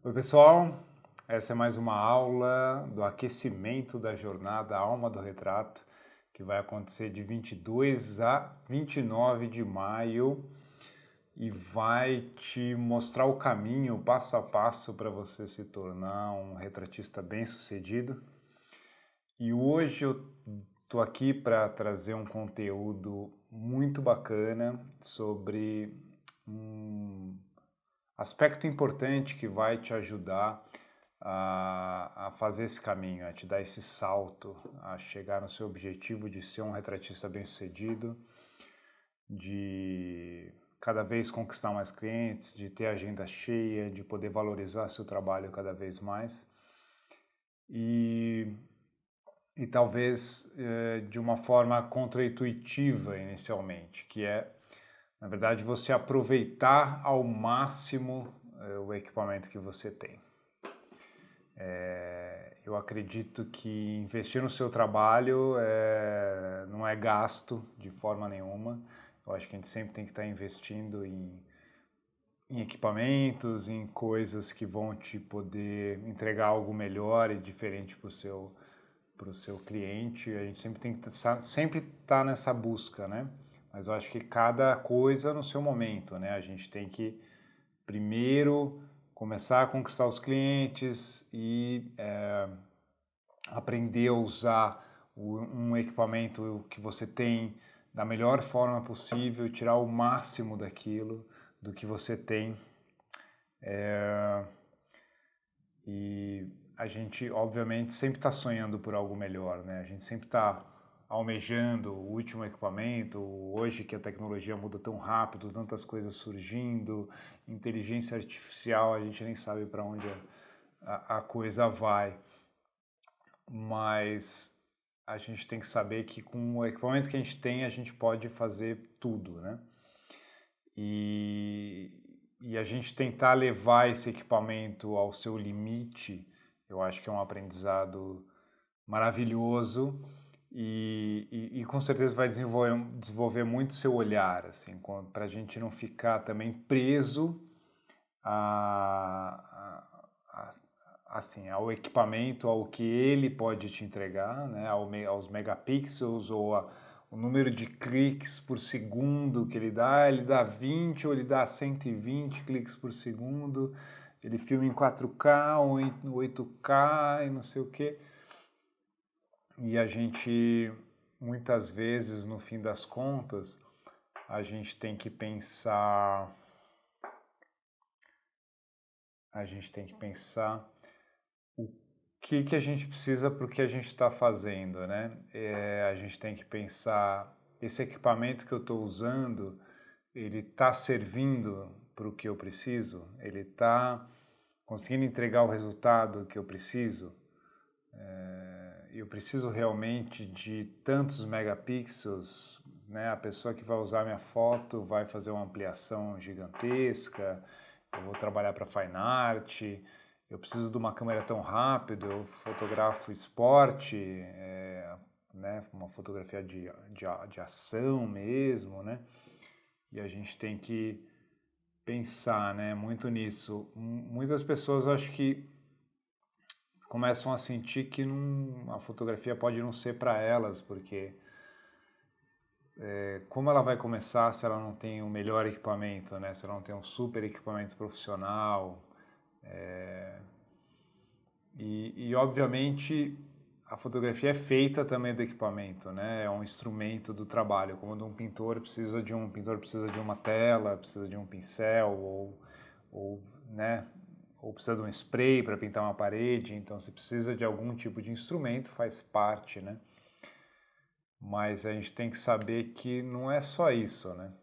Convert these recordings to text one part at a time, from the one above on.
Oi, pessoal. Essa é mais uma aula do aquecimento da jornada Alma do Retrato, que vai acontecer de 22 a 29 de maio e vai te mostrar o caminho passo a passo para você se tornar um retratista bem-sucedido. E hoje eu tô aqui para trazer um conteúdo muito bacana sobre um aspecto importante que vai te ajudar a fazer esse caminho, a te dar esse salto, a chegar no seu objetivo de ser um retratista bem-sucedido, de cada vez conquistar mais clientes, de ter a agenda cheia, de poder valorizar seu trabalho cada vez mais. E talvez de uma forma contraintuitiva inicialmente, que é, na verdade, você aproveitar ao máximo o equipamento que você tem. Eu acredito que investir no seu trabalho não é gasto de forma nenhuma. Eu acho que a gente sempre tem que estar investindo em equipamentos, em coisas que vão te poder entregar algo melhor e diferente para o seu cliente. A gente sempre tem que sempre estar nessa busca, né? Mas eu acho que cada coisa no seu momento, né? A gente tem que primeiro começar a conquistar os clientes e aprender a usar um equipamento que você tem da melhor forma possível, tirar o máximo daquilo, do que você tem. E a gente, obviamente, sempre está sonhando por algo melhor, né? A gente sempre está almejando o último equipamento. Hoje que a tecnologia muda tão rápido, tantas coisas surgindo, inteligência artificial, a gente nem sabe para onde a coisa vai. Mas a gente tem que saber que com o equipamento que a gente tem, a gente pode fazer tudo, né? E a gente tentar levar esse equipamento ao seu limite, eu acho que é um aprendizado maravilhoso e com certeza vai desenvolver muito seu olhar, assim, para a gente não ficar também preso assim, ao equipamento, ao que ele pode te entregar, né, aos megapixels ou o número de cliques por segundo que ele dá 20 ou ele dá 120 cliques por segundo, ele filma em 4K ou em 8K e não sei o que. E a gente, muitas vezes, no fim das contas, a gente tem que pensar o que a gente precisa para o que a gente está fazendo, né? A gente tem que pensar, esse equipamento que eu estou usando, ele está servindo para o que eu preciso? Ele está conseguindo entregar o resultado que eu preciso? Eu preciso realmente de tantos megapixels, né? A pessoa que vai usar minha foto vai fazer uma ampliação gigantesca, eu vou trabalhar para fine art, eu preciso de uma câmera tão rápida, eu fotografo esporte, né? Uma fotografia de ação mesmo, né? E a gente tem que pensar, né, muito nisso. Muitas pessoas acho que começam a sentir que a fotografia pode não ser para elas, porque como ela vai começar se ela não tem o melhor equipamento, né? Se ela não tem um super equipamento profissional. E obviamente a fotografia é feita também do equipamento, né? É um instrumento do trabalho, como de um pintor precisa de uma tela, precisa de um pincel ou né? Ou precisa de um spray para pintar uma parede, então você precisa de algum tipo de instrumento, faz parte, né? Mas a gente tem que saber que não é só isso, né?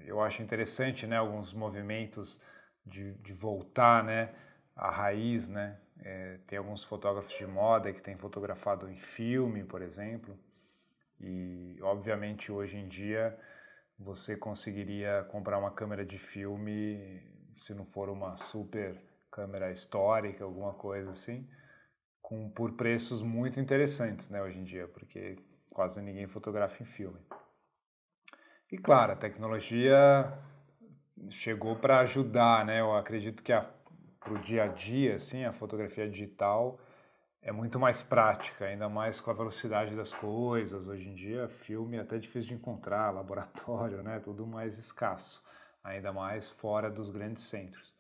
Eu acho interessante, né, alguns movimentos de voltar, né, à raiz, né? Tem alguns fotógrafos de moda que têm fotografado em filme, por exemplo, e obviamente hoje em dia você conseguiria comprar uma câmera de filme, se não for uma super câmera histórica, alguma coisa assim, por preços muito interessantes, né, hoje em dia, porque quase ninguém fotografa em filme. E claro, a tecnologia chegou para ajudar, né? Eu acredito que o dia a dia, assim, a fotografia digital é muito mais prática, ainda mais com a velocidade das coisas. Hoje em dia, filme é até difícil de encontrar, laboratório, né? Tudo mais escasso, ainda mais fora dos grandes centros.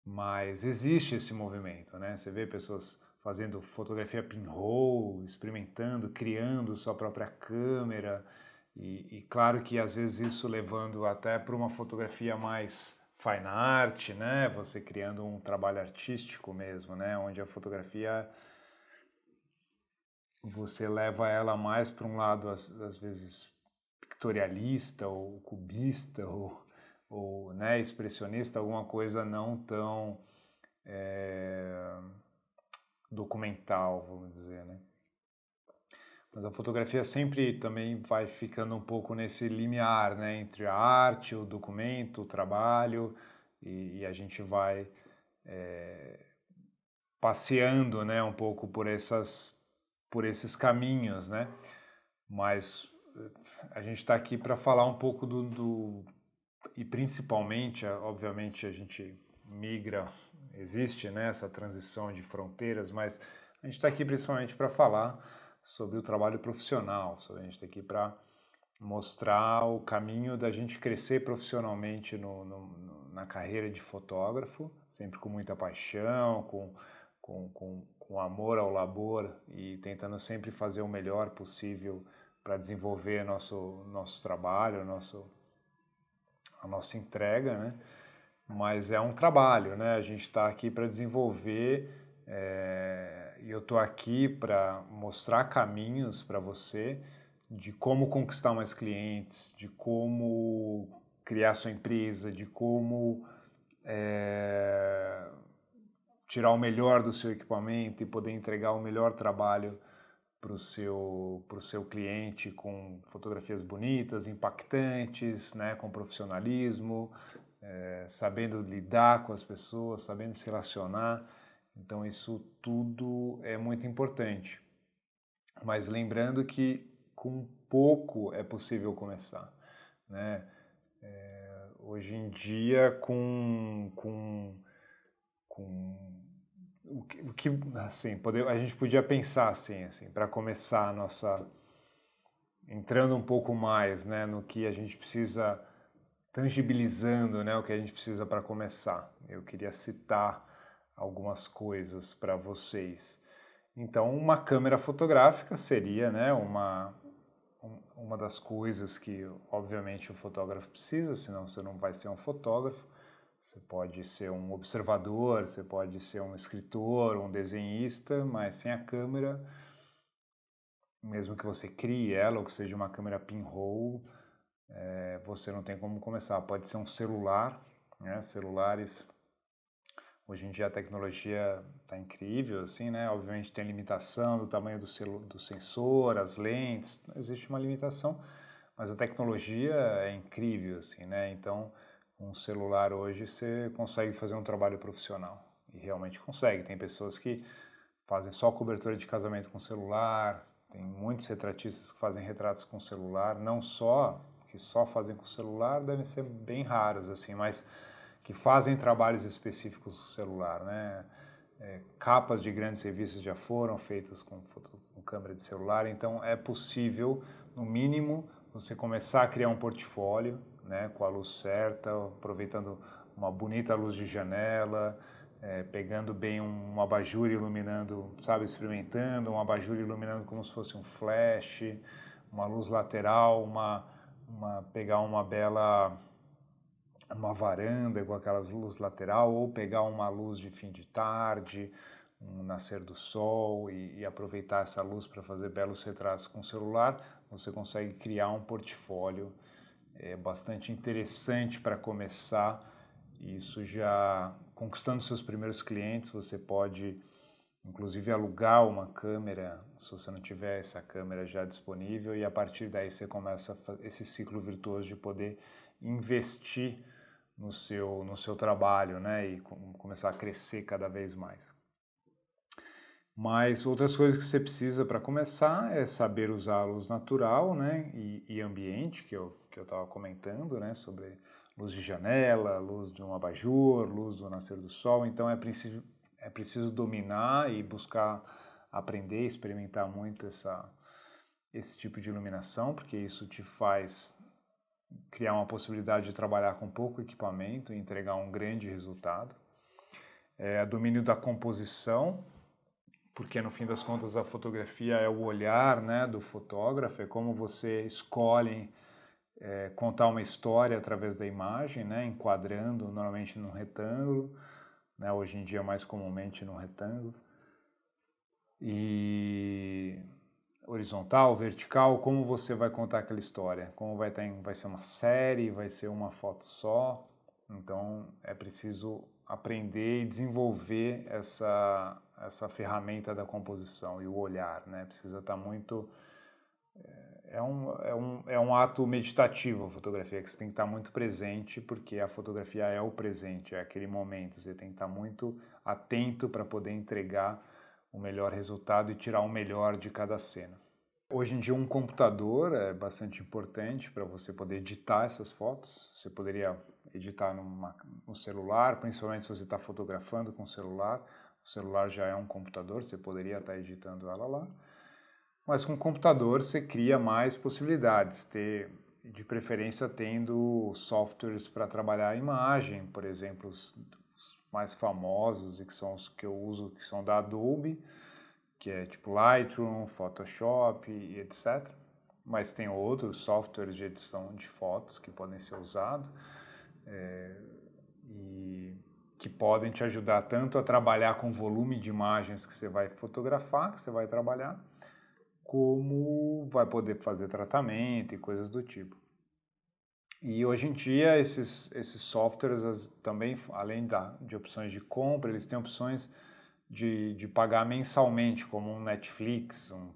Mas existe esse movimento, né? Você vê pessoas fazendo fotografia pinhole, experimentando, criando sua própria câmera, e claro que às vezes isso levando até para uma fotografia mais fine art, né? Você criando um trabalho artístico mesmo, né? Onde a fotografia você leva ela mais para um lado às vezes pictorialista ou cubista ou né, expressionista, alguma coisa não tão documental, vamos dizer, né? Mas a fotografia sempre também vai ficando um pouco nesse limiar, né, entre a arte, o documento, o trabalho, e a gente vai passeando, né, um pouco por esses caminhos, né? Mas a gente está aqui para falar um pouco e principalmente, obviamente, a gente migra, existe, né, essa transição de fronteiras, mas a gente está aqui principalmente para falar sobre o trabalho profissional, a gente está aqui para mostrar o caminho da gente crescer profissionalmente na carreira de fotógrafo, sempre com muita paixão, com amor ao labor e tentando sempre fazer o melhor possível para desenvolver nosso trabalho, a nossa entrega, né? Mas é um trabalho, né? A gente está aqui para desenvolver e eu estou aqui para mostrar caminhos para você de como conquistar mais clientes, de como criar sua empresa, de como tirar o melhor do seu equipamento e poder entregar o melhor trabalho para o seu cliente com fotografias bonitas, impactantes, né, com profissionalismo, sabendo lidar com as pessoas, sabendo se relacionar. Então isso tudo é muito importante. Mas lembrando que com pouco é possível começar, né? Hoje em dia o que assim, a gente podia pensar assim para começar a nossa entrando um pouco mais, né, no que a gente precisa tangibilizando, né, o que a gente precisa para começar. Eu queria citar algumas coisas para vocês. Então, uma câmera fotográfica seria, né, uma das coisas que, obviamente, o fotógrafo precisa, senão você não vai ser um fotógrafo. Você pode ser um observador, você pode ser um escritor, um desenhista, mas sem a câmera, mesmo que você crie ela ou que seja uma câmera pinhole, você não tem como começar. Pode ser um celular, né? Celulares, hoje em dia a tecnologia está incrível, assim, né? Obviamente tem limitação do tamanho do sensor, as lentes, existe uma limitação, mas a tecnologia é incrível, assim, né? Então, um celular hoje você consegue fazer um trabalho profissional, e realmente consegue. Tem pessoas que fazem só cobertura de casamento com celular, tem muitos retratistas que fazem retratos com celular, não só que só fazem com celular, devem ser bem raros, assim, mas que fazem trabalhos específicos com celular, né? Capas de grandes revistas já foram feitas com câmera de celular, então é possível, no mínimo, você começar a criar um portfólio, né, com a luz certa, aproveitando uma bonita luz de janela, pegando bem um abajur iluminando, sabe, experimentando um abajur iluminando como se fosse um flash, uma luz lateral, pegar uma varanda com aquelas luz lateral, ou pegar uma luz de fim de tarde, um nascer do sol e aproveitar essa luz para fazer belos retratos com o celular, você consegue criar um portfólio bastante interessante para começar. Isso já conquistando seus primeiros clientes, você pode inclusive alugar uma câmera, se você não tiver essa câmera já disponível, e a partir daí você começa esse ciclo virtuoso de poder investir no seu trabalho, né, e começar a crescer cada vez mais. Mas outras coisas que você precisa para começar é saber usar a luz natural, né, e ambiente, que eu estava comentando, né, sobre luz de janela, luz de um abajur, luz do nascer do sol. Então é preciso dominar e buscar aprender, experimentar muito esse tipo de iluminação, porque isso te faz criar uma possibilidade de trabalhar com pouco equipamento e entregar um grande resultado. Domínio da composição, porque no fim das contas a fotografia é o olhar, né, do fotógrafo, é como você escolhe contar uma história através da imagem, né, enquadrando normalmente num retângulo, né, hoje em dia mais comumente num retângulo, e horizontal, vertical, como você vai contar aquela história, como vai ser uma série, vai ser uma foto só, então é preciso aprender e desenvolver essa ferramenta da composição e o olhar, né? Precisa estar muito... É um ato meditativo a fotografia, que você tem que estar muito presente, porque a fotografia é o presente, é aquele momento, você tem que estar muito atento para poder entregar o melhor resultado e tirar o melhor de cada cena. Hoje em dia um computador é bastante importante para você poder editar essas fotos. Você poderia editar no celular, principalmente se você está fotografando com o celular. O celular já é um computador, você poderia estar editando ela lá. Mas com o computador você cria mais possibilidades, de preferência tendo softwares para trabalhar a imagem, por exemplo, os mais famosos e que são os que eu uso, que são da Adobe, que é tipo Lightroom, Photoshop e etc. Mas tem outros softwares de edição de fotos que podem ser usados e que podem te ajudar tanto a trabalhar com o volume de imagens que você vai fotografar, que você vai trabalhar, como vai poder fazer tratamento e coisas do tipo. E hoje em dia esses softwares também, além de opções de compra, eles têm opções de pagar mensalmente, como um Netflix, um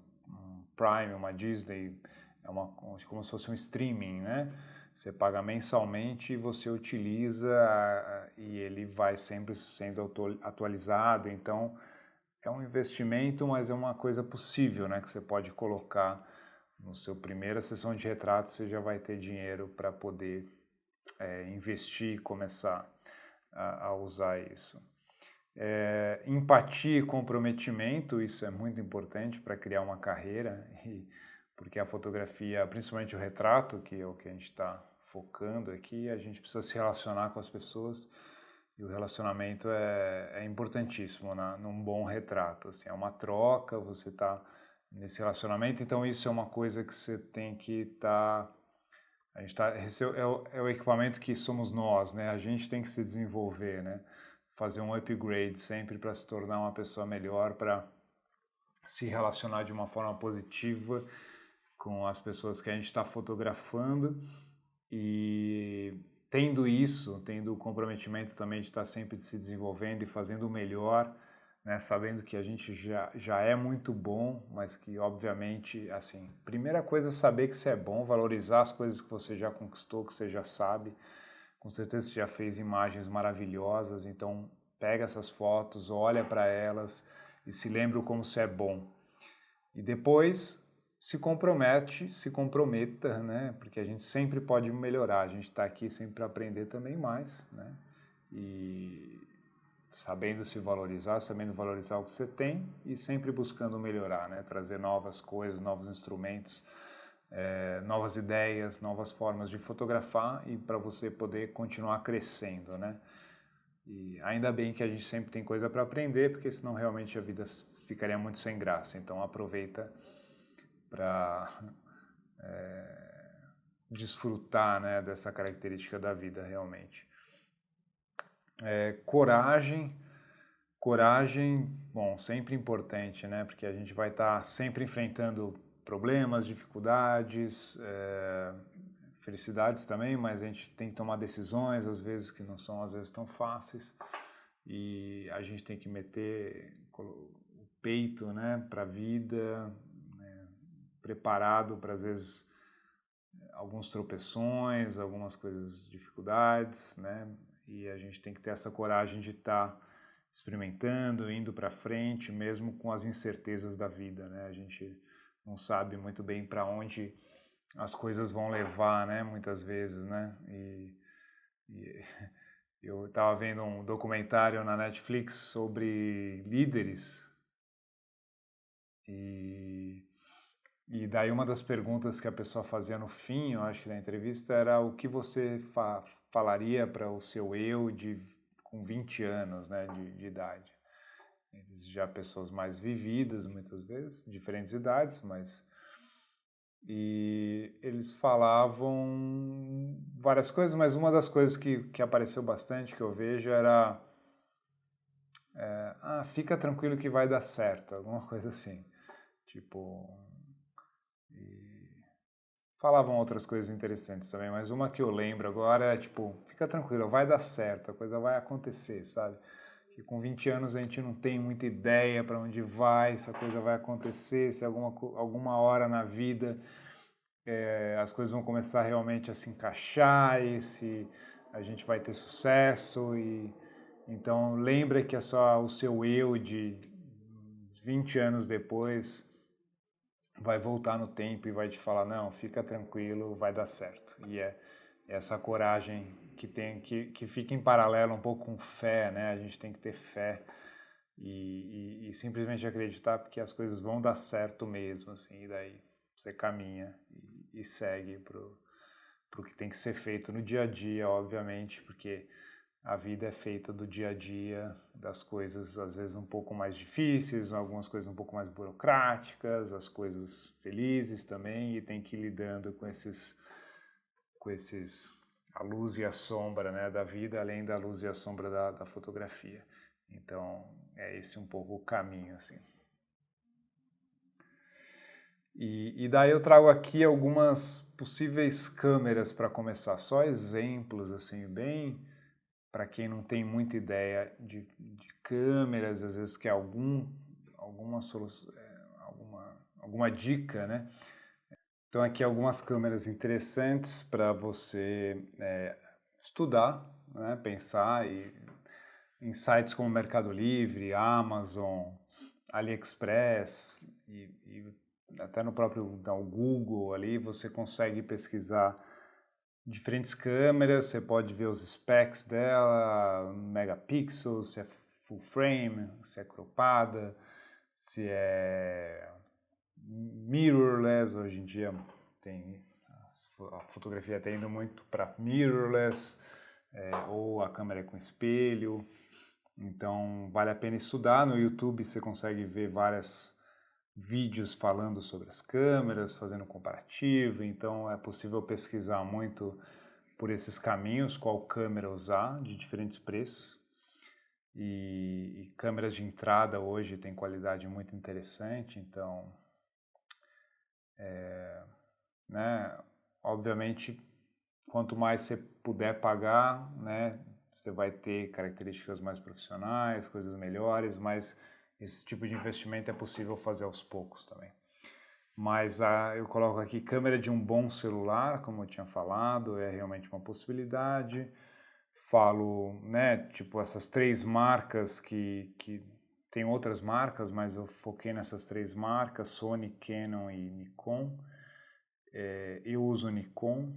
Prime, uma Disney, como se fosse um streaming, né? Você paga mensalmente e você utiliza e ele vai sempre sendo atualizado, então é um investimento, mas é uma coisa possível, né? Que você pode colocar no seu primeira sessão de retrato, você já vai ter dinheiro para poder investir e começar a usar isso. Empatia e comprometimento, isso é muito importante para criar uma carreira, porque a fotografia, principalmente o retrato, que é o que a gente está focando aqui, a gente precisa se relacionar com as pessoas e o relacionamento é importantíssimo num bom retrato. Assim, é uma troca, você está nesse relacionamento, então isso é uma coisa que você tem que estar... esse é o equipamento que somos nós, né? A gente tem que se desenvolver, né? Fazer um upgrade sempre para se tornar uma pessoa melhor, para se relacionar de uma forma positiva com as pessoas que a gente está fotografando e tendo isso, tendo o comprometimento também de estar sempre se desenvolvendo e fazendo o melhor, né, sabendo que a gente já é muito bom, mas que obviamente, assim, primeira coisa é saber que você é bom, valorizar as coisas que você já conquistou, que você já sabe, com certeza você já fez imagens maravilhosas, então pega essas fotos, olha para elas e se lembra como você é bom. E depois se comprometa, né? Porque a gente sempre pode melhorar, a gente está aqui sempre para aprender também mais, né? E sabendo se valorizar, sabendo valorizar o que você tem e sempre buscando melhorar, né? Trazer novas coisas, novos instrumentos, novas ideias, novas formas de fotografar e para você poder continuar crescendo, né? E ainda bem que a gente sempre tem coisa para aprender, porque senão realmente a vida ficaria muito sem graça. Então aproveita para desfrutar, né, dessa característica da vida realmente. Coragem, bom, sempre importante, né? Porque a gente vai estar sempre enfrentando problemas, dificuldades, felicidades também, mas a gente tem que tomar decisões, às vezes que não são às vezes tão fáceis, e a gente tem que meter o peito, né, para a vida, né, preparado para às vezes alguns tropeções, algumas coisas, dificuldades, né? E a gente tem que ter essa coragem de estar experimentando, indo para frente, mesmo com as incertezas da vida, né? A gente não sabe muito bem para onde as coisas vão levar, né? Muitas vezes, né? E E eu estava vendo um documentário na Netflix sobre líderes e daí uma das perguntas que a pessoa fazia no fim, eu acho que da entrevista, era o que você falaria para o seu eu com 20 anos, né, de idade. Eles já pessoas mais vividas, muitas vezes, diferentes idades, mas... E eles falavam várias coisas, mas uma das coisas que apareceu bastante, que eu vejo, era... fica tranquilo que vai dar certo, alguma coisa assim. Tipo... Falavam outras coisas interessantes também, mas uma que eu lembro agora é tipo, fica tranquilo, vai dar certo, a coisa vai acontecer, sabe? Que com 20 anos a gente não tem muita ideia para onde vai, se a coisa vai acontecer, se alguma hora na vida as coisas vão começar realmente a se encaixar e se a gente vai ter sucesso. E então lembra que é só o seu eu de 20 anos depois vai voltar no tempo e vai te falar, não, fica tranquilo, vai dar certo. E é essa coragem que fica em paralelo um pouco com fé, né? A gente tem que ter fé e simplesmente acreditar porque as coisas vão dar certo mesmo, assim, e daí você caminha e segue pro que tem que ser feito no dia a dia, obviamente, porque a vida é feita do dia a dia, das coisas às vezes um pouco mais difíceis, algumas coisas um pouco mais burocráticas, as coisas felizes também, e tem que ir lidando com esses a luz e a sombra, né, da vida, além da luz e a sombra da fotografia. Então, é esse um pouco o caminho, assim. E daí eu trago aqui algumas possíveis câmeras para começar, só exemplos, assim, bem para quem não tem muita ideia de câmeras, às vezes quer alguma solução, alguma dica, né? Então aqui algumas câmeras interessantes para você estudar, né? Pensar em sites como Mercado Livre, Amazon, AliExpress e até no próprio Google ali você consegue pesquisar diferentes câmeras, você pode ver os specs dela, megapixels, se é full frame, se é cropada, se é mirrorless. Hoje em dia a fotografia está indo muito para mirrorless, ou a câmera com espelho. Então vale a pena estudar. No YouTube você consegue ver vários vídeos falando sobre as câmeras, fazendo comparativo. Então é possível pesquisar muito por esses caminhos, qual câmera usar, de diferentes preços. E câmeras de entrada hoje têm qualidade muito interessante, então, né, obviamente, quanto mais você puder pagar, né, você vai ter características mais profissionais, coisas melhores, mas esse tipo de investimento é possível fazer aos poucos também. Mas eu coloco aqui câmera de um bom celular, como eu tinha falado, é realmente uma possibilidade. Falo, né, tipo essas 3 marcas que tem outras marcas, mas eu foquei nessas 3 marcas, Sony, Canon e Nikon. Eu uso Nikon,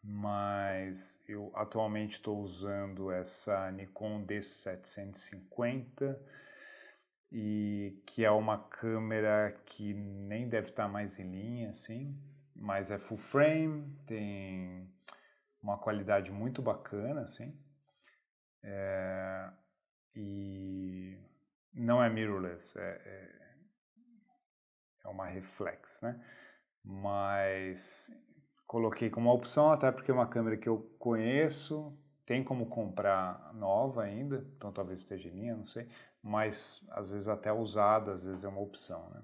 mas eu atualmente estou usando essa Nikon D750, e que é uma câmera que nem deve estar mais em linha, assim, mas é full frame, tem uma qualidade muito bacana, assim, e não é mirrorless, é uma reflex, né? Mas coloquei como opção, até porque é uma câmera que eu conheço, tem como comprar nova ainda, então talvez esteja em linha, não sei, mas às vezes até usada, às vezes é uma opção, né?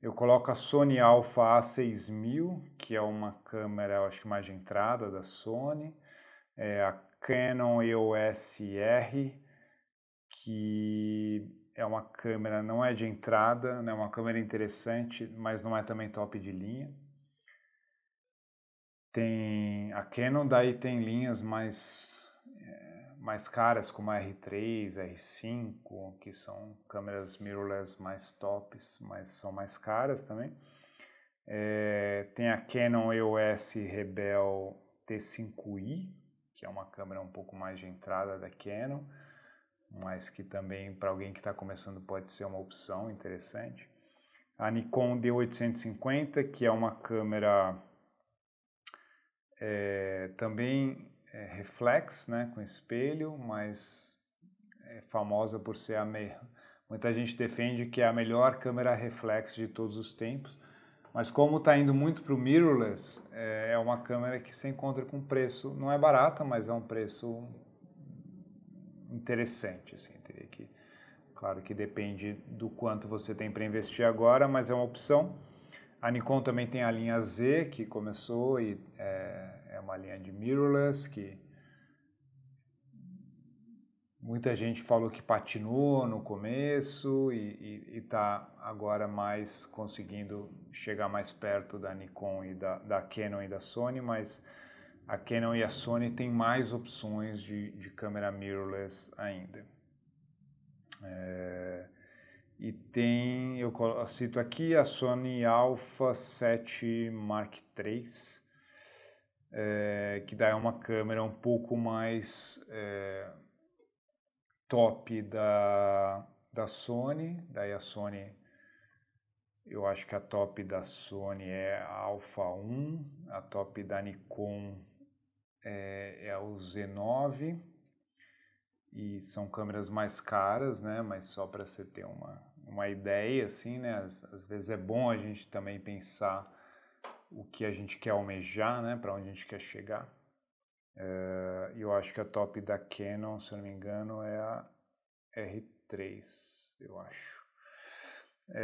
Eu coloco a Sony Alpha A6000, que é uma câmera, eu acho que mais de entrada da Sony, a Canon EOS R, que é uma câmera, não é de entrada, né, uma câmera interessante, mas não é também top de linha. Tem a Canon, daí tem linhas mais caras, como a R3, R5, que são câmeras mirrorless mais tops, mas são mais caras também. Tem a Canon EOS Rebel T5i, que é uma câmera um pouco mais de entrada da Canon, mas que também para alguém que está começando pode ser uma opção interessante. A Nikon D850, que é uma câmera também reflex, né, com espelho, mas é famosa por ser muita gente defende que é a melhor câmera reflex de todos os tempos, mas como está indo muito para o mirrorless, é uma câmera que se encontra com preço, não é barata, mas é um preço interessante, assim, teria que, claro que depende do quanto você tem para investir agora, mas é uma opção. A Nikon também tem a linha Z, que começou e é uma linha de mirrorless, que muita gente falou que patinou no começo e está agora mais conseguindo chegar mais perto da Nikon e da Canon e da Sony, mas a Canon e a Sony têm mais opções de câmera mirrorless ainda. E tem, eu cito aqui a Sony Alpha 7 Mark III, que daí é uma câmera um pouco mais top da Sony. Daí a Sony, eu acho que a top da Sony é a Alpha 1, a top da Nikon é o Z9, e são câmeras mais caras, né? Mas só para você ter uma ideia, assim, né? Às vezes é bom a gente também pensar o que a gente quer almejar, né? Para onde a gente quer chegar. Eu acho que a top da Canon, se eu não me engano, é a R3, eu acho.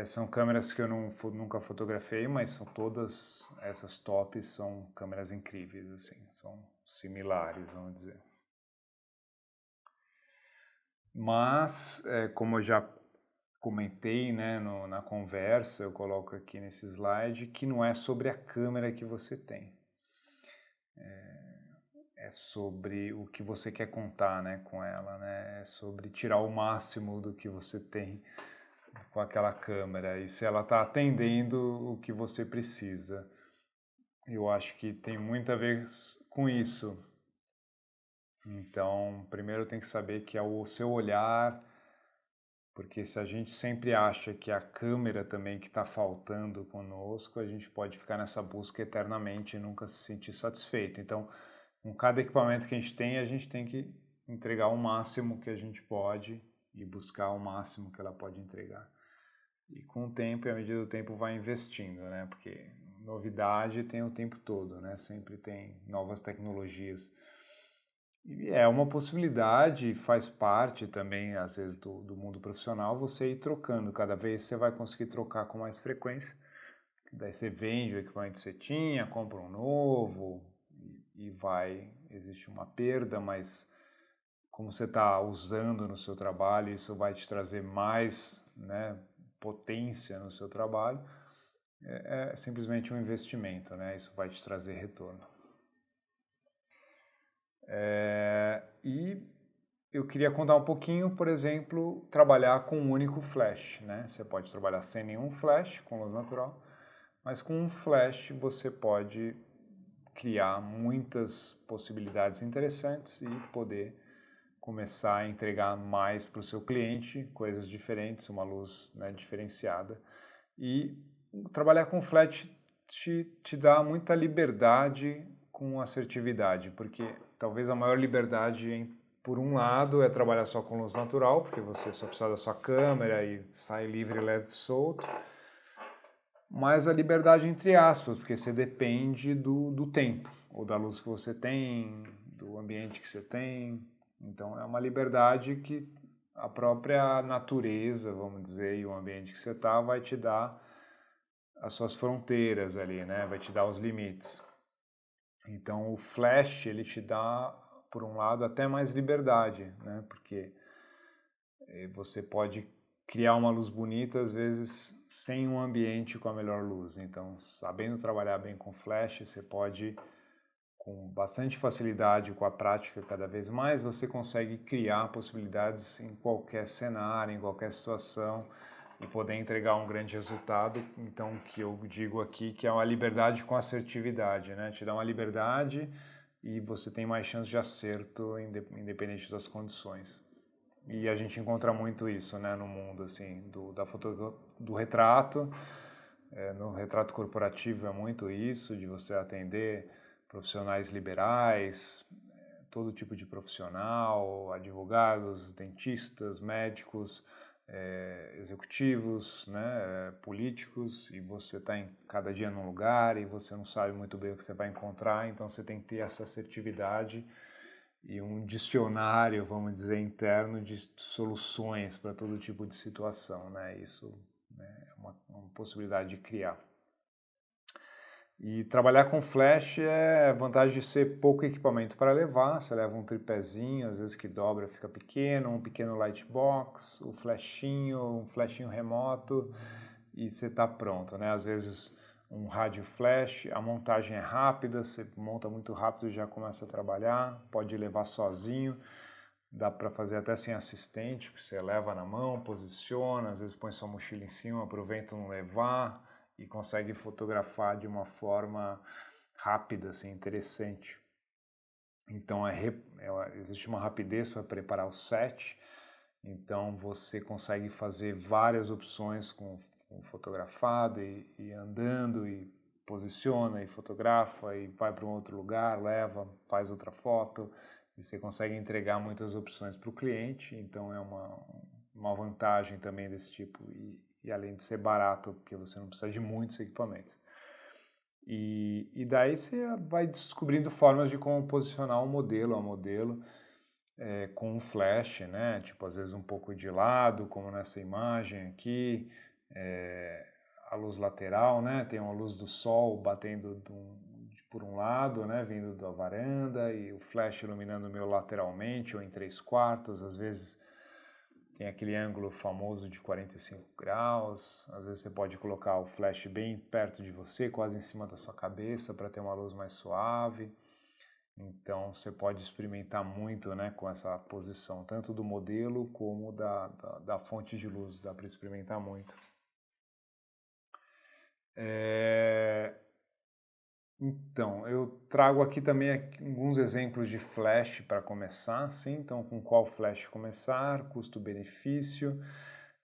São câmeras que eu nunca fotografei, mas são todas essas tops são câmeras incríveis, assim, são similares, vamos dizer. Mas, como eu já comentei, né, na conversa, eu coloco aqui nesse slide, que não é sobre a câmera que você tem. É sobre o que você quer contar, né, com ela, né? É sobre tirar o máximo do que você tem com aquela câmera e se ela está atendendo o que você precisa. Eu acho que tem muito a ver com isso. Então, primeiro tem que saber que é o seu olhar, porque se a gente sempre acha que é a câmera também que está faltando conosco, a gente pode ficar nessa busca eternamente e nunca se sentir satisfeito. Então, com cada equipamento que a gente tem que entregar o máximo que a gente pode e buscar o máximo que ela pode entregar. E com o tempo, e à medida do tempo, vai investindo, né? Porque novidade tem o tempo todo, né? Sempre tem novas tecnologias. E é uma possibilidade, faz parte também, às vezes, do mundo profissional, você ir trocando. Cada vez você vai conseguir trocar com mais frequência. Daí você vende o equipamento que você tinha, compra um novo e vai. Existe uma perda, mas como você está usando no seu trabalho, isso vai te trazer mais, né, potência no seu trabalho. É simplesmente um investimento, né? Isso vai te trazer retorno. E eu queria contar um pouquinho, por exemplo, trabalhar com um único flash, né? Você pode trabalhar sem nenhum flash, com luz natural, mas com um flash você pode criar muitas possibilidades interessantes e poder começar a entregar mais para o seu cliente, coisas diferentes, uma luz, né, diferenciada. E trabalhar com flash te dá muita liberdade com assertividade, porque talvez a maior liberdade, por um lado, é trabalhar só com luz natural, porque você só precisa da sua câmera e sai livre, leve, solto, mas a liberdade entre aspas, porque você depende do tempo, ou da luz que você tem, do ambiente que você tem. Então é uma liberdade que a própria natureza, vamos dizer, e o ambiente que você está vai te dar as suas fronteiras ali, né? Vai te dar os limites. Então o flash, ele te dá, por um lado, até mais liberdade, né? Porque você pode criar uma luz bonita, às vezes, sem um ambiente com a melhor luz. Então, sabendo trabalhar bem com flash, você pode, com bastante facilidade, com a prática cada vez mais, você consegue criar possibilidades em qualquer cenário, em qualquer situação, e poder entregar um grande resultado. Então, o que eu digo aqui que é uma liberdade com assertividade, né? Te dá uma liberdade e você tem mais chance de acerto independente das condições. E a gente encontra muito isso, né, no mundo assim, do retrato. No retrato corporativo é muito isso, de você atender profissionais liberais, todo tipo de profissional, advogados, dentistas, médicos, executivos, né, políticos, e você está em cada dia num lugar e você não sabe muito bem o que você vai encontrar, então você tem que ter essa assertividade e um dicionário, vamos dizer, interno de soluções para todo tipo de situação, né? Isso, né, é uma possibilidade de criar. E trabalhar com flash é vantagem de ser pouco equipamento para levar, você leva um tripézinho, às vezes que dobra fica pequeno, um pequeno lightbox, um flashinho remoto e você está pronto, né? Às vezes um rádio flash, a montagem é rápida, você monta muito rápido e já começa a trabalhar, pode levar sozinho, dá para fazer até sem assistente, você leva na mão, posiciona, às vezes põe sua mochila em cima, aproveita não levar e consegue fotografar de uma forma rápida, assim, interessante. Então existe uma rapidez para preparar o set, então você consegue fazer várias opções com fotografado e andando e posiciona e fotografa e vai para um outro lugar, leva, faz outra foto e você consegue entregar muitas opções para o cliente, então é uma vantagem também desse tipo e além de ser barato, porque você não precisa de muitos equipamentos. E daí você vai descobrindo formas de como posicionar a modelo com um flash, né? Tipo, às vezes um pouco de lado, como nessa imagem aqui, a luz lateral, né? Tem uma luz do sol batendo por um lado, né? Vindo da varanda e o flash iluminando o meu lateralmente ou em 3/4, às vezes tem aquele ângulo famoso de 45 graus, às vezes você pode colocar o flash bem perto de você, quase em cima da sua cabeça, para ter uma luz mais suave. Então você pode experimentar muito, né, com essa posição, tanto do modelo como da fonte de luz, dá para experimentar muito. Então, eu trago aqui também alguns exemplos de flash para começar, sim. Então, com qual flash começar, custo-benefício,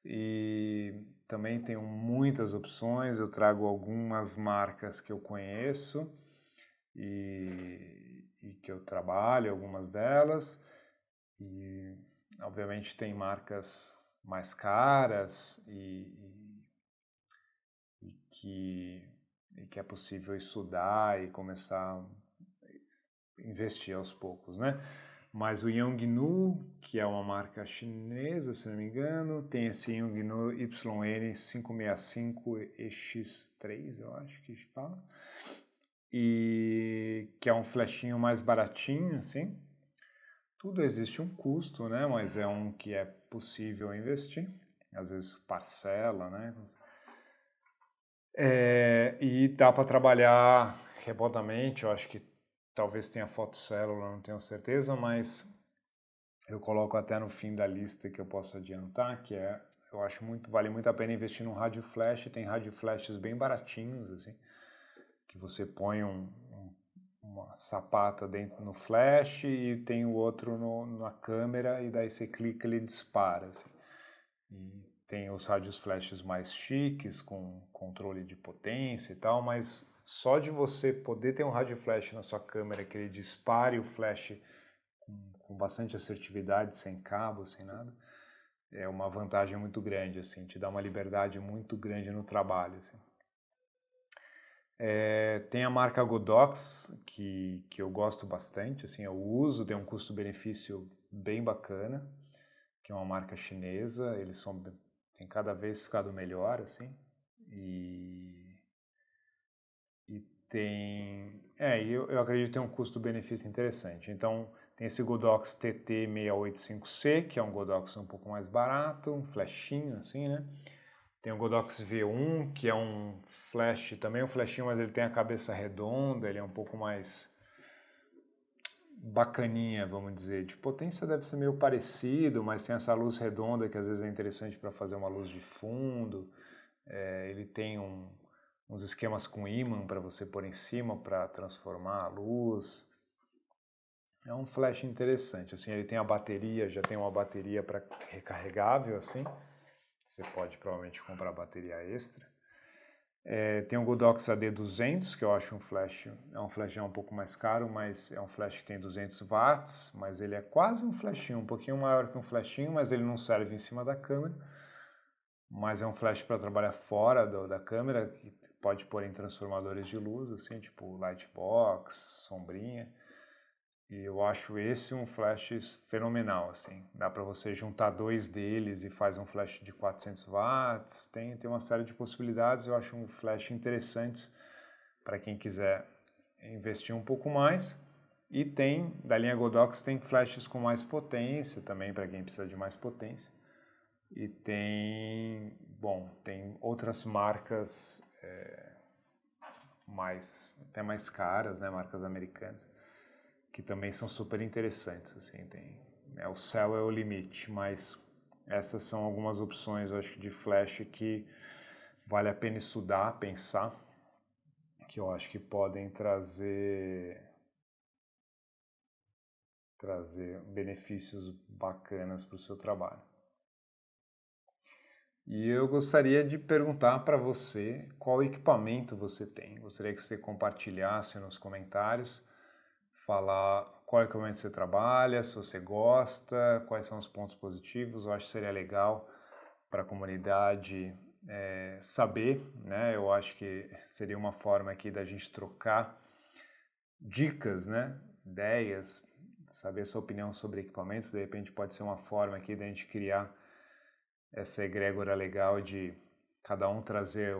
e também tenho muitas opções. Eu trago algumas marcas que eu conheço e que eu trabalho, algumas delas, e obviamente tem marcas mais caras e que é possível estudar e começar a investir aos poucos, né? Mas o Yongnuo, que é uma marca chinesa, se não me engano, tem esse Yongnuo YN565EX3, eu acho que fala, e que é um flashinho mais baratinho, assim. Tudo existe um custo, né? Mas é um que é possível investir, às vezes parcela, né? E dá para trabalhar remotamente, eu acho que talvez tenha fotocélula, não tenho certeza, mas eu coloco até no fim da lista que eu posso adiantar, que eu acho vale muito a pena investir num rádio flash, tem rádio flashes bem baratinhos, assim, que você põe uma sapata dentro no flash e tem o outro na câmera e daí você clica e ele dispara, assim. E tem os rádios flashes mais chiques, com controle de potência e tal, mas só de você poder ter um rádio flash na sua câmera que ele dispare o flash com bastante assertividade, sem cabo, sem nada, é uma vantagem muito grande, assim, te dá uma liberdade muito grande no trabalho, assim. Tem a marca Godox, que eu gosto bastante, assim, eu uso, tem um custo-benefício bem bacana, que é uma marca chinesa, eles têm cada vez ficado melhor, assim, e tem, eu acredito que tem um custo-benefício interessante. Então, tem esse Godox TT685C, que é um Godox um pouco mais barato, um flashinho, assim, né? Tem o Godox V1, que é um flash, também um flashinho, mas ele tem a cabeça redonda, ele é um pouco mais bacaninha, vamos dizer. De potência deve ser meio parecido, mas tem essa luz redonda que às vezes é interessante para fazer uma luz de fundo. Ele tem uns esquemas com ímã para você pôr em cima para transformar a luz. É um flash interessante, assim, ele tem a bateria, já tem uma bateria para recarregável, assim, você pode provavelmente comprar bateria extra. Tem o Godox AD200, que eu acho um flash já um pouco mais caro, mas é um flash que tem 200 watts, mas ele é quase um flashinho, um pouquinho maior que um flashinho, mas ele não serve em cima da câmera, mas é um flash para trabalhar fora da câmera, que pode pôr em transformadores de luz, assim, tipo lightbox, sombrinha. E eu acho esse um flash fenomenal, assim. Dá para você juntar 2 deles e faz um flash de 400 watts. Tem uma série de possibilidades. Eu acho um flash interessante para quem quiser investir um pouco mais. E da linha Godox, tem flashes com mais potência também, para quem precisa de mais potência. E tem outras marcas até mais caras, né, marcas americanas, que também são super interessantes, assim, o céu é o limite, mas essas são algumas opções, eu acho, de flash que vale a pena estudar, pensar, que eu acho que podem trazer benefícios bacanas para o seu trabalho. E eu gostaria de perguntar para você qual equipamento você tem. Gostaria que você compartilhasse nos comentários, falar qual equipamento você trabalha, se você gosta, quais são os pontos positivos. Eu acho que seria legal para a comunidade saber, né? Eu acho que seria uma forma aqui da gente trocar dicas, né? Ideias, saber sua opinião sobre equipamentos. De repente pode ser uma forma aqui da gente criar essa egrégora legal de cada um trazer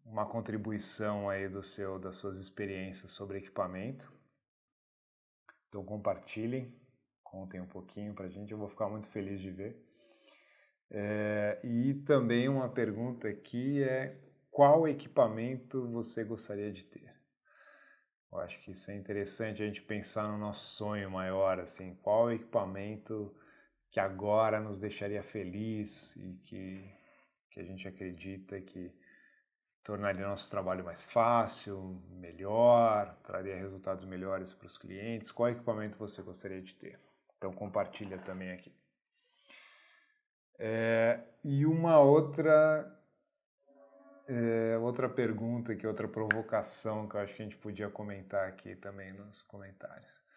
uma contribuição aí das suas experiências sobre equipamento. Então compartilhem, contem um pouquinho pra gente, eu vou ficar muito feliz de ver. E também uma pergunta aqui qual equipamento você gostaria de ter? Eu acho que isso é interessante a gente pensar no nosso sonho maior, assim, qual equipamento que agora nos deixaria feliz e que a gente acredita que tornaria nosso trabalho mais fácil, melhor, traria resultados melhores para os clientes. Qual equipamento você gostaria de ter? Então compartilha também aqui. E uma outra pergunta aqui, outra provocação que eu acho que a gente podia comentar aqui também nos comentários,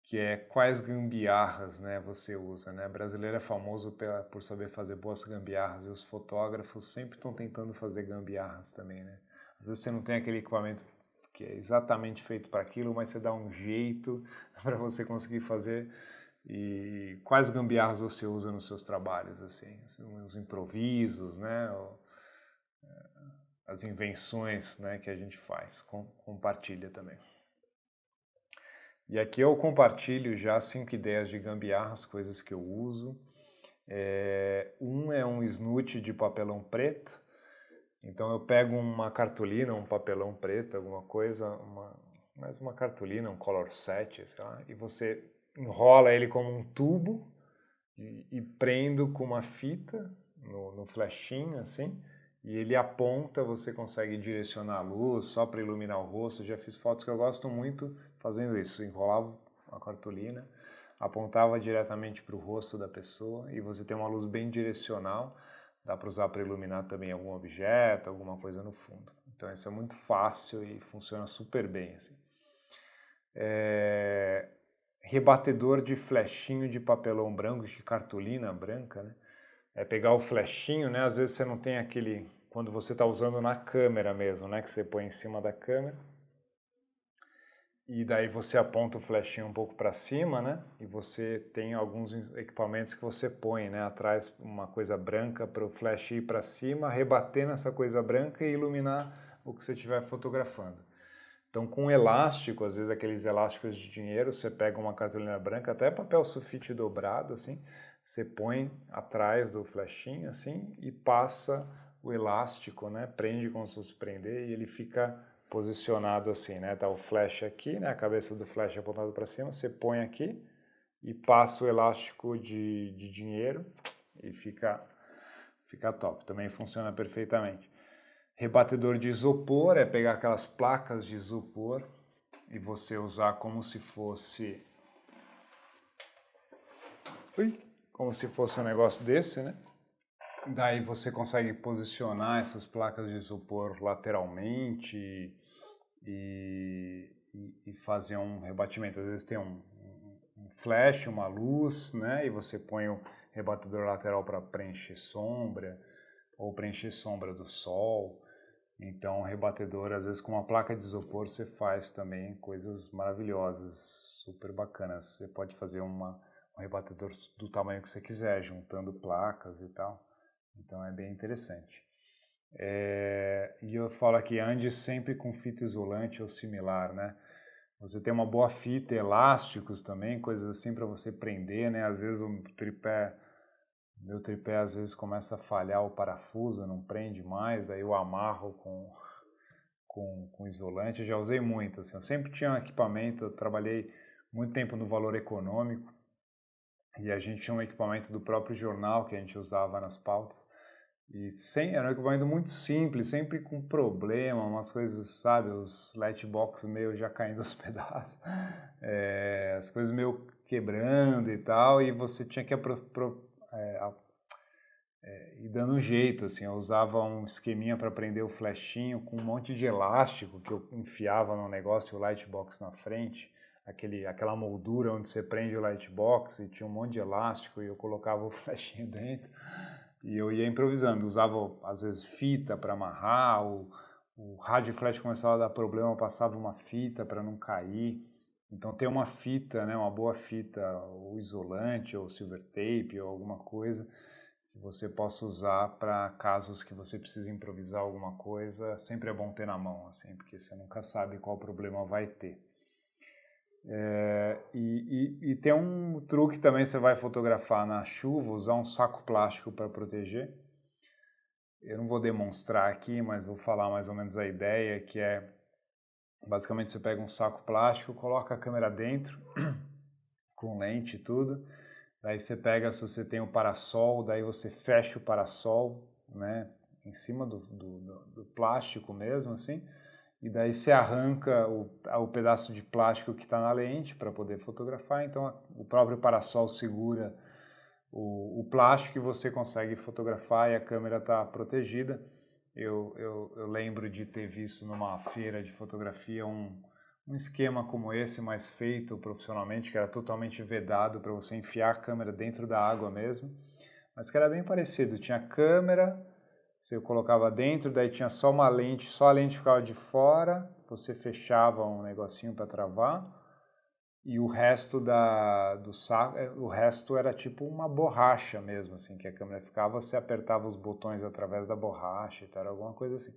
que é quais gambiarras, né, você usa, né? Brasileiro é famoso por saber fazer boas gambiarras e os fotógrafos sempre estão tentando fazer gambiarras também, né? Às vezes você não tem aquele equipamento que é exatamente feito para aquilo, mas você dá um jeito para você conseguir fazer. E quais gambiarras você usa nos seus trabalhos, assim? Os improvisos, né? As invenções, né, que a gente faz. Compartilha também. E aqui eu compartilho já 5 ideias de gambiarras, coisas que eu uso. Um é um snoot de papelão preto. Então eu pego uma cartolina, um papelão preto, alguma coisa, mais uma cartolina, um color set, sei lá, e você enrola ele como um tubo e prendo com uma fita no flechinho, assim, e ele aponta, você consegue direcionar a luz só para iluminar o rosto. Já fiz fotos que eu gosto muito fazendo isso, enrolava a cartolina, apontava diretamente para o rosto da pessoa e você tem uma luz bem direcional, dá para usar para iluminar também algum objeto, alguma coisa no fundo. Então isso é muito fácil e funciona super bem, assim. Rebatedor de flechinho de papelão branco, de cartolina branca, né? É pegar o flechinho, né? Às vezes você não tem aquele, quando você está usando na câmera mesmo, né? Que você põe em cima da câmera. E daí você aponta o flechinho um pouco para cima, né? E você tem alguns equipamentos que você põe, né? Atrás uma coisa branca para o flash ir para cima, rebater nessa coisa branca e iluminar o que você estiver fotografando. Então, com elástico, às vezes aqueles elásticos de dinheiro, você pega uma cartolina branca, até papel sulfite dobrado, assim, você põe atrás do flechinho, assim, e passa o elástico, né? Prende como se fosse prender e ele fica posicionado assim, né? Tá o flash aqui, né? A cabeça do flash apontada para cima, você põe aqui e passa o elástico de dinheiro e fica top. Também funciona perfeitamente. Rebatedor de isopor é pegar aquelas placas de isopor e você usar como se fosse um negócio desse, né? Daí você consegue posicionar essas placas de isopor lateralmente e fazer um rebatimento. Às vezes tem um flash, uma luz, né? E você põe o rebatedor lateral para preencher sombra ou preencher sombra do sol. Então, o rebatedor, às vezes com uma placa de isopor, você faz também coisas maravilhosas, super bacanas. Você pode fazer um rebatedor do tamanho que você quiser, juntando placas e tal. Então, é bem interessante. E eu falo aqui, ande sempre com fita isolante ou similar, né? Você tem uma boa fita, elásticos também, coisas assim para você prender, né? Às vezes meu tripé às vezes começa a falhar o parafuso, não prende mais, daí eu amarro com isolante. Eu já usei muito, assim, eu sempre tinha um equipamento, eu trabalhei muito tempo no Valor Econômico e a gente tinha um equipamento do próprio jornal que a gente usava nas pautas. E era um equipamento muito simples, sempre com problema, umas coisas, sabe, os lightbox meio já caindo aos pedaços, as coisas meio quebrando e tal, e você tinha que ir dando um jeito, assim, eu usava um esqueminha para prender o flechinho com um monte de elástico que eu enfiava no negócio, o lightbox na frente, aquela moldura onde você prende o lightbox e tinha um monte de elástico e eu colocava o flechinho dentro. E eu ia improvisando, usava às vezes fita para amarrar, o rádio flash começava a dar problema, eu passava uma fita para não cair. Então ter uma fita, né, uma boa fita, ou isolante, ou silver tape, ou alguma coisa que você possa usar para casos que você precise improvisar alguma coisa, sempre é bom ter na mão, assim, porque você nunca sabe qual problema vai ter. E tem um truque também, você vai fotografar na chuva, usar um saco plástico para proteger. Eu não vou demonstrar aqui, mas vou falar mais ou menos a ideia, que é, basicamente você pega um saco plástico, coloca a câmera dentro, com lente e tudo, daí você pega, se você tem o parasol, daí você fecha o parasol, né, em cima do plástico mesmo, assim, e daí você arranca o pedaço de plástico que está na lente para poder fotografar, então o próprio parasol segura o plástico e você consegue fotografar e a câmera está protegida. Eu lembro de ter visto numa feira de fotografia um esquema como esse, mas feito profissionalmente, que era totalmente vedado para você enfiar a câmera dentro da água mesmo, mas que era bem parecido, tinha câmera, você colocava dentro, daí tinha só uma lente, só a lente ficava de fora, você fechava um negocinho para travar, e o resto do saco, o resto era tipo uma borracha mesmo, assim, que a câmera ficava, você apertava os botões através da borracha e tal, alguma coisa assim.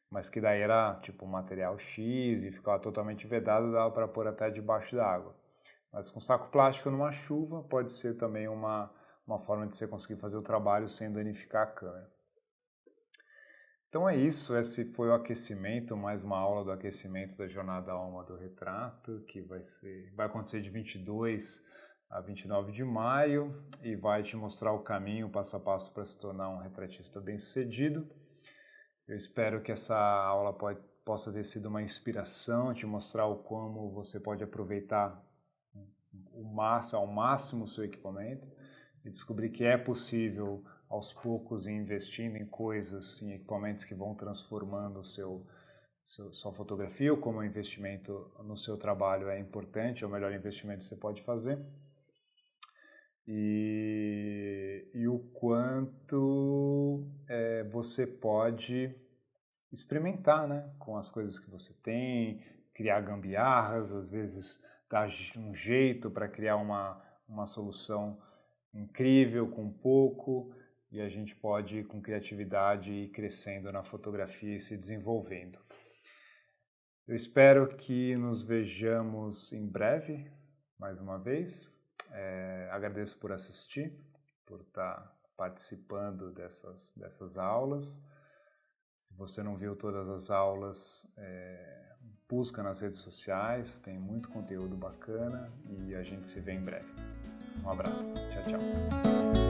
Mas que daí era tipo um material X e ficava totalmente vedado, dava para pôr até debaixo da água. Mas com saco plástico numa chuva pode ser também uma forma de você conseguir fazer o trabalho sem danificar a câmera. Então é isso, esse foi o aquecimento, mais uma aula do aquecimento da Jornada Alma do Retrato, que vai acontecer de 22 a 29 de maio e vai te mostrar o caminho passo a passo para se tornar um retratista bem-sucedido. Eu espero que essa aula possa ter sido uma inspiração, te mostrar como você pode aproveitar ao máximo o seu equipamento e descobrir que é possível aos poucos investindo em coisas, em equipamentos que vão transformando sua fotografia, ou como o investimento no seu trabalho é importante, é o melhor investimento que você pode fazer. E o quanto você pode experimentar, né, com as coisas que você tem, criar gambiarras, às vezes dar um jeito para criar uma solução incrível com pouco, e a gente pode, com criatividade, ir crescendo na fotografia e se desenvolvendo. Eu espero que nos vejamos em breve, mais uma vez. Agradeço por assistir, por estar participando dessas aulas. Se você não viu todas as aulas, busca nas redes sociais, tem muito conteúdo bacana e a gente se vê em breve. Um abraço, tchau, tchau.